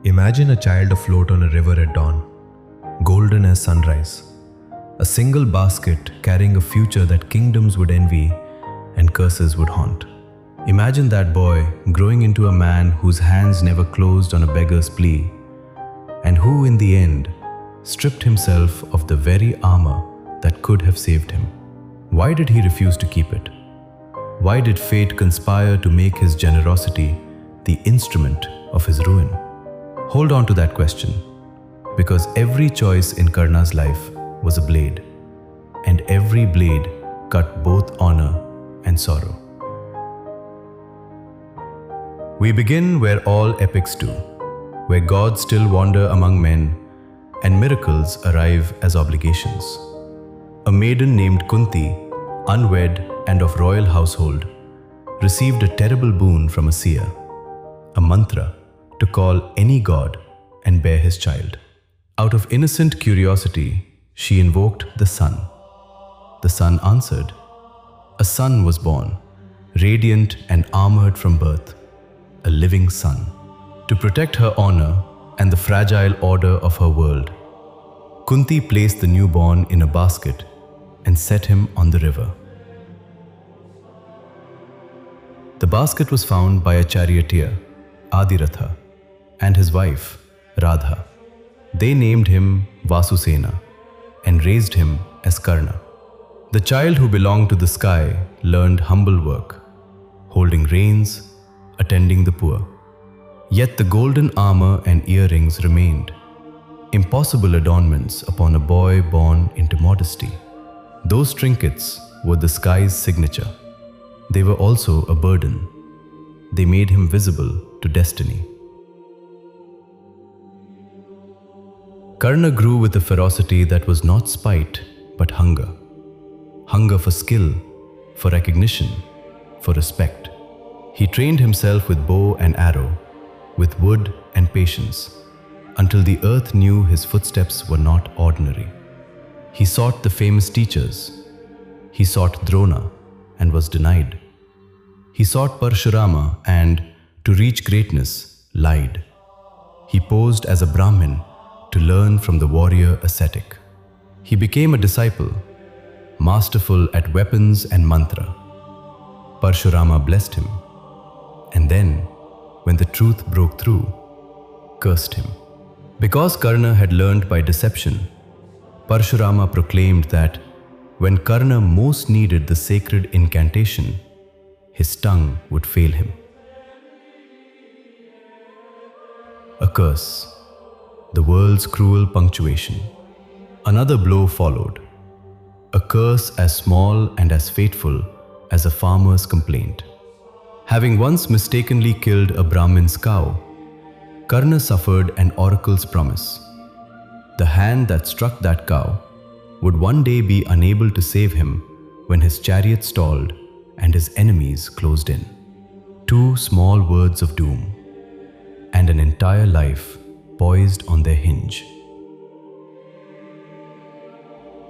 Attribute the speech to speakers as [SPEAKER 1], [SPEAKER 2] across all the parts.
[SPEAKER 1] Imagine a child afloat on a river at dawn, golden as sunrise. A single basket carrying a future that kingdoms would envy and curses would haunt. Imagine that boy growing into a man whose hands never closed on a beggar's plea, and who in the end stripped himself of the very armor that could have saved him. Why did he refuse to keep it? Why did fate conspire to make his generosity the instrument of his ruin? Hold on to that question, because every choice in Karna's life was a blade, and every blade cut both honor and sorrow. We begin where all epics do, where gods still wander among men and miracles arrive as obligations. A maiden named Kunti, unwed and of royal household, received a terrible boon from a seer, a mantra to call any god and bear his child. Out of innocent curiosity, she invoked the sun. The sun answered. A son was born, radiant and armored from birth, a living sun. To protect her honor and the fragile order of her world, Kunti placed the newborn in a basket and set him on the river. The basket was found by a charioteer, Adiratha, and his wife, Radha. They named him Vasusena and raised him as Karna. The child who belonged to the sky learned humble work, holding reins, attending the poor. Yet the golden armor and earrings remained, impossible adornments upon a boy born into modesty. Those trinkets were the sky's signature. They were also a burden. They made him visible to destiny. Karna grew with a ferocity that was not spite, but hunger. Hunger for skill, for recognition, for respect. He trained himself with bow and arrow, with wood and patience, until the earth knew his footsteps were not ordinary. He sought the famous teachers. He sought Drona and was denied. He sought Parshurama and, to reach greatness, lied. He posed as a Brahmin to learn from the warrior ascetic. He became a disciple, masterful at weapons and mantra. Parshurama blessed him, and then, when the truth broke through, cursed him. Because Karna had learned by deception, Parshurama proclaimed that when Karna most needed the sacred incantation, his tongue would fail him. A curse, the world's cruel punctuation. Another blow followed, a curse as small and as fateful as a farmer's complaint. Having once mistakenly killed a Brahmin's cow, Karna suffered an oracle's promise. The hand that struck that cow would one day be unable to save him when his chariot stalled and his enemies closed in. 2 small words of doom, and an entire life poised on their hinge.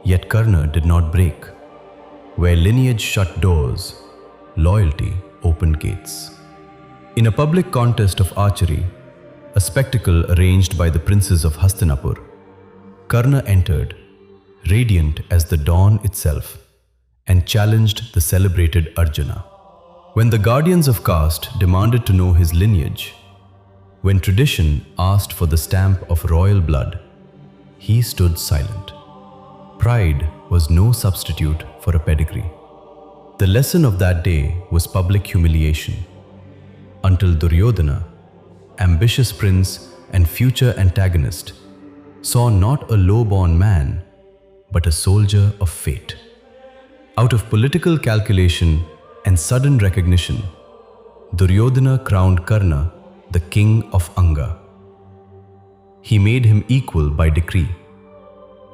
[SPEAKER 1] Yet Karna did not break. Where lineage shut doors, loyalty opened gates. In a public contest of archery, a spectacle arranged by the princes of Hastinapur, Karna entered, radiant as the dawn itself, and challenged the celebrated Arjuna. When the guardians of caste demanded to know his lineage, when tradition asked for the stamp of royal blood, he stood silent. Pride was no substitute for a pedigree. The lesson of that day was public humiliation, until Duryodhana, ambitious prince and future antagonist, saw not a low-born man, but a soldier of fate. Out of political calculation and sudden recognition, Duryodhana crowned Karna the king of Anga. He made him equal by decree.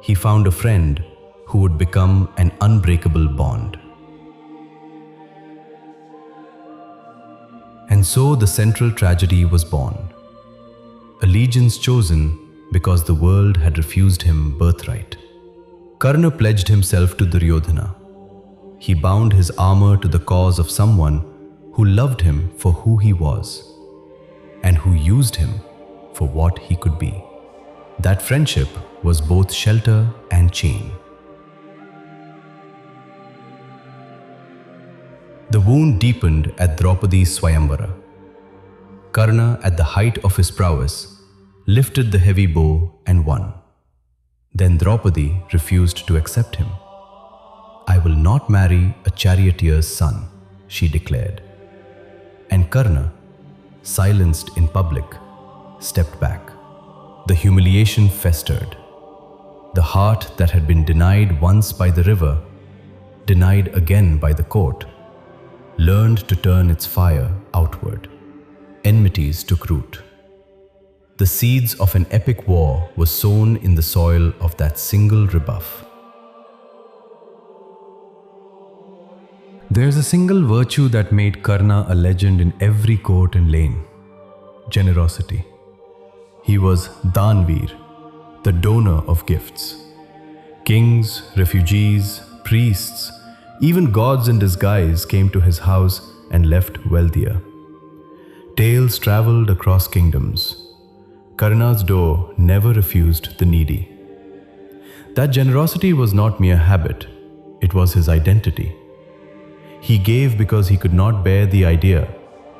[SPEAKER 1] He found a friend who would become an unbreakable bond. And so the central tragedy was born. Allegiance chosen because the world had refused him birthright. Karna pledged himself to Duryodhana. He bound his armor to the cause of someone who loved him for who he was, and who used him for what he could be. That friendship was both shelter and chain. The wound deepened at Draupadi's Swayamvara. Karna, at the height of his prowess, lifted the heavy bow and won. Then Draupadi refused to accept him. "I will not marry a charioteer's son," she declared. And Karna, silenced in public, stepped back. The humiliation festered. The heart that had been denied once by the river, denied again by the court, learned to turn its fire outward. Enmities took root. The seeds of an epic war were sown in the soil of that single rebuff. There's a single virtue that made Karna a legend in every court and lane: generosity. He was Danveer, the donor of gifts. Kings, refugees, priests, even gods in disguise came to his house and left wealthier. Tales traveled across kingdoms. Karna's door never refused the needy. That generosity was not mere habit, it was his identity. He gave because he could not bear the idea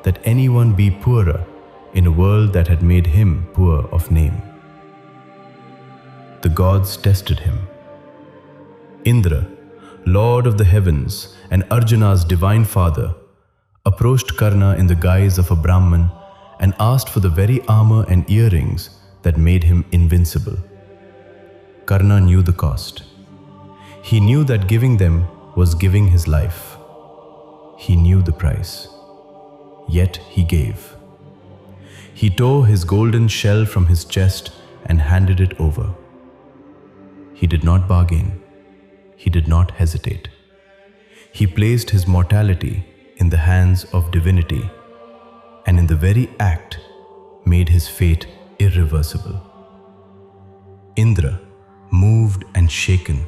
[SPEAKER 1] that anyone be poorer in a world that had made him poor of name. The gods tested him. Indra, Lord of the heavens and Arjuna's divine father, approached Karna in the guise of a Brahman and asked for the very armor and earrings that made him invincible. Karna knew the cost. He knew that giving them was giving his life. He knew the price. Yet he gave. He tore his golden shell from his chest and handed it over. He did not bargain. He did not hesitate. He placed his mortality in the hands of divinity, and in the very act made his fate irreversible. Indra, moved and shaken,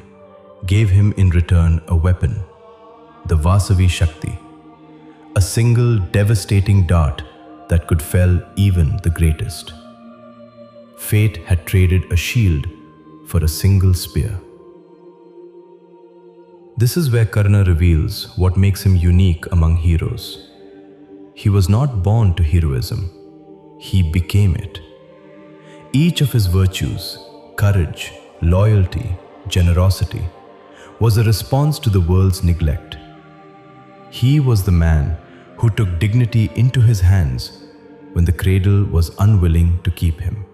[SPEAKER 1] gave him in return a weapon, the Vasavi Shakti, a single devastating dart that could fell even the greatest. Fate had traded a shield for a single spear. This is where Karna reveals what makes him unique among heroes. He was not born to heroism, he became it. Each of his virtues, courage, loyalty, generosity, was a response to the world's neglect. He was the man who took dignity into his hands when the cradle was unwilling to keep him.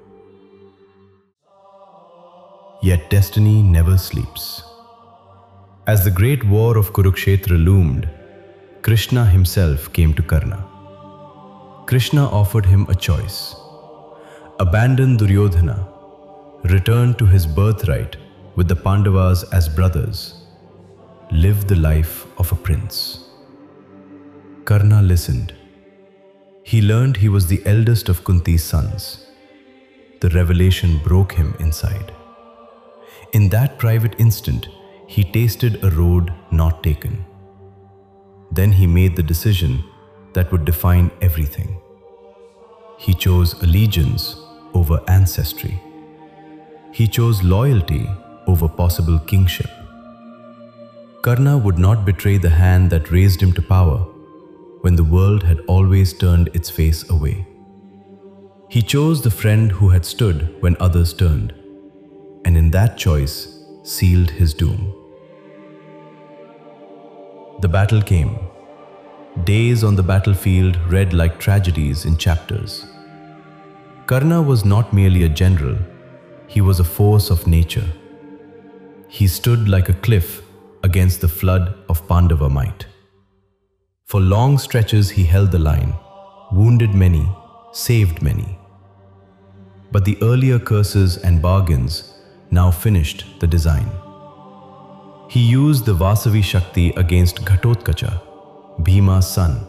[SPEAKER 1] Yet destiny never sleeps. As the great war of Kurukshetra loomed, Krishna himself came to Karna. Krishna offered him a choice: abandon Duryodhana, return to his birthright with the Pandavas as brothers, live the life of a prince. Karna listened. He learned he was the eldest of Kunti's sons. The revelation broke him inside. In that private instant, he tasted a road not taken. Then he made the decision that would define everything. He chose allegiance over ancestry. He chose loyalty over possible kingship. Karna would not betray the hand that raised him to power when the world had always turned its face away. He chose the friend who had stood when others turned, and in that choice sealed his doom. The battle came. Days on the battlefield read like tragedies in chapters. Karna was not merely a general, he was a force of nature. He stood like a cliff against the flood of Pandava might. For long stretches he held the line, wounded many, saved many. But the earlier curses and bargains now finished the design. He used the Vasavi Shakti against Ghatotkacha, Bhima's son,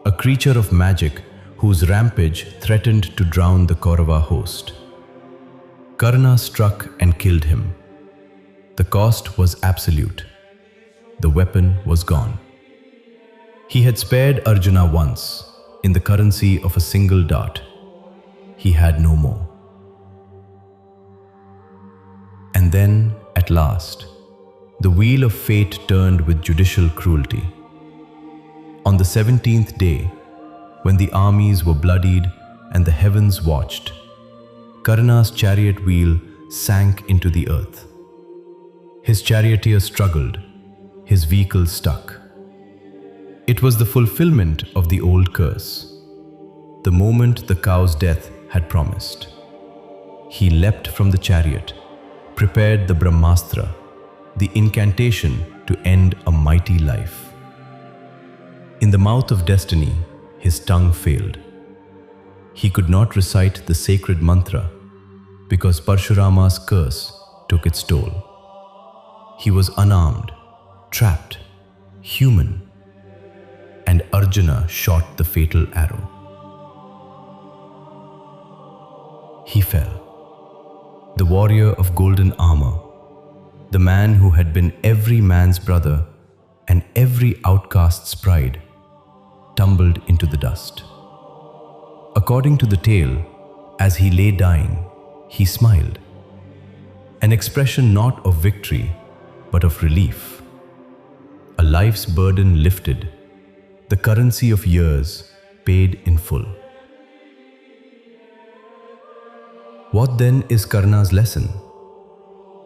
[SPEAKER 1] a creature of magic whose rampage threatened to drown the Kaurava host. Karna struck and killed him. The cost was absolute. The weapon was gone. He had spared Arjuna once, in the currency of a single dart. he had no more. And then, at last, the wheel of fate turned with judicial cruelty. On the 17th day, when the armies were bloodied and the heavens watched, Karna's chariot wheel sank into the earth. His charioteer struggled, his vehicle stuck. It was the fulfillment of the old curse, the moment the cow's death had promised. He leapt from the chariot, prepared the Brahmastra, the incantation to end a mighty life. In the mouth of destiny, his tongue failed. He could not recite the sacred mantra because Parshurama's curse took its toll. He was unarmed, trapped, human, and Arjuna shot the fatal arrow. He fell. The warrior of golden armor, the man who had been every man's brother and every outcast's pride, tumbled into the dust. According to the tale, as he lay dying, he smiled, an expression not of victory, but of relief. A life's burden lifted, the currency of years paid in full. What then is Karna's lesson?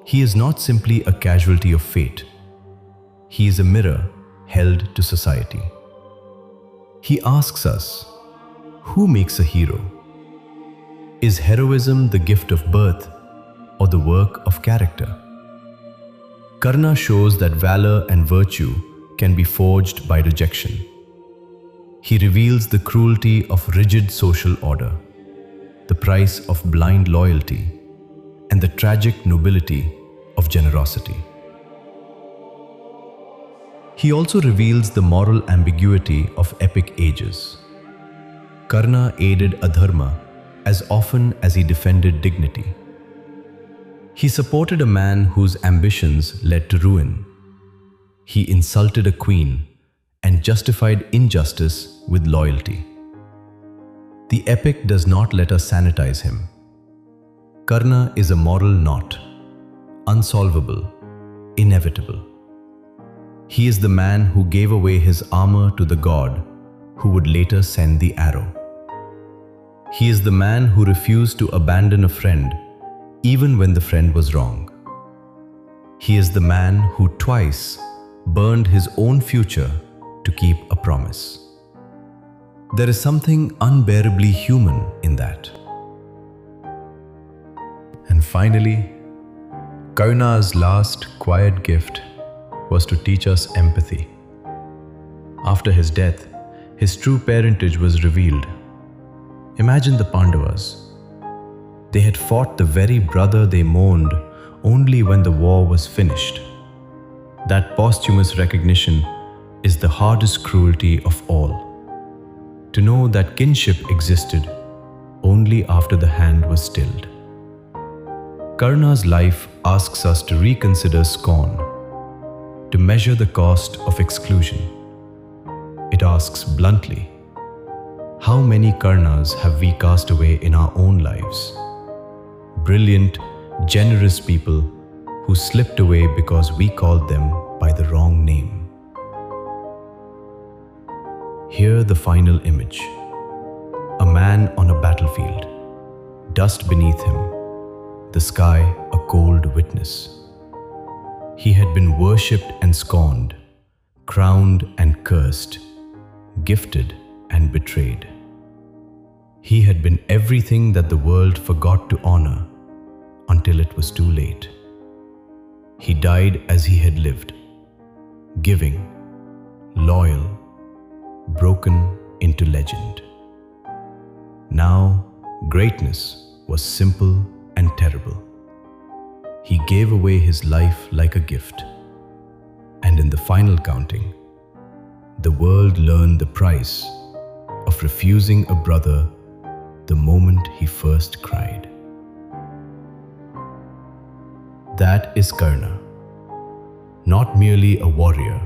[SPEAKER 1] He is not simply a casualty of fate. He is a mirror held to society. He asks us, who makes a hero? Is heroism the gift of birth or the work of character? Karna shows that valor and virtue can be forged by rejection. He reveals the cruelty of rigid social order, the price of blind loyalty, and the tragic nobility of generosity. He also reveals the moral ambiguity of epic ages. Karna aided adharma as often as he defended dignity. He supported a man whose ambitions led to ruin. He insulted a queen and justified injustice with loyalty. The epic does not let us sanitize him. Karna is a moral knot, unsolvable, inevitable. He is the man who gave away his armor to the god who would later send the arrow. He is the man who refused to abandon a friend even when the friend was wrong. He is the man who twice burned his own future to keep a promise. There is something unbearably human in that. And finally, Karna's last quiet gift was to teach us empathy. After his death, his true parentage was revealed. Imagine the Pandavas. They had fought the very brother they mourned only when the war was finished. That posthumous recognition is the hardest cruelty of all. To know that kinship existed only after the hand was stilled. Karna's life asks us to reconsider scorn, to measure the cost of exclusion. It asks bluntly, how many Karnas have we cast away in our own lives? Brilliant, generous people who slipped away because we called them by the wrong name. Here the final image. A man on a battlefield, dust beneath him, the sky a cold witness. He had been worshipped and scorned, crowned and cursed, gifted and betrayed. He had been everything that the world forgot to honor until it was too late. He died as he had lived, giving, loyal, broken into legend. Now, greatness was simple and terrible. He gave away his life like a gift. And in the final counting, the world learned the price of refusing a brother the moment he first cried. That is Karna, not merely a warrior,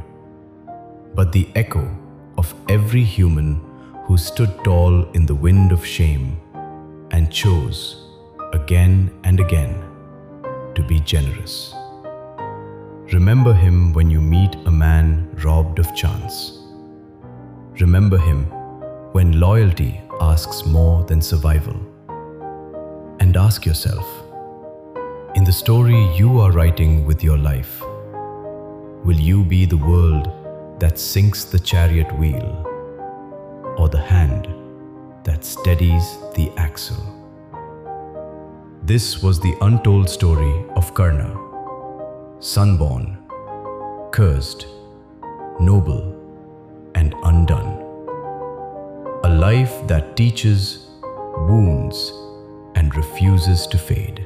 [SPEAKER 1] but the echo of every human who stood tall in the wind of shame and chose again and again to be generous. Remember him when you meet a man robbed of chance. Remember him when loyalty asks more than survival. And ask yourself, in the story you are writing with your life, will you be the world that sinks the chariot wheel, or the hand that steadies the axle? This was the untold story of Karna, son-born, cursed, noble, and undone. A life that teaches, wounds, and refuses to fade.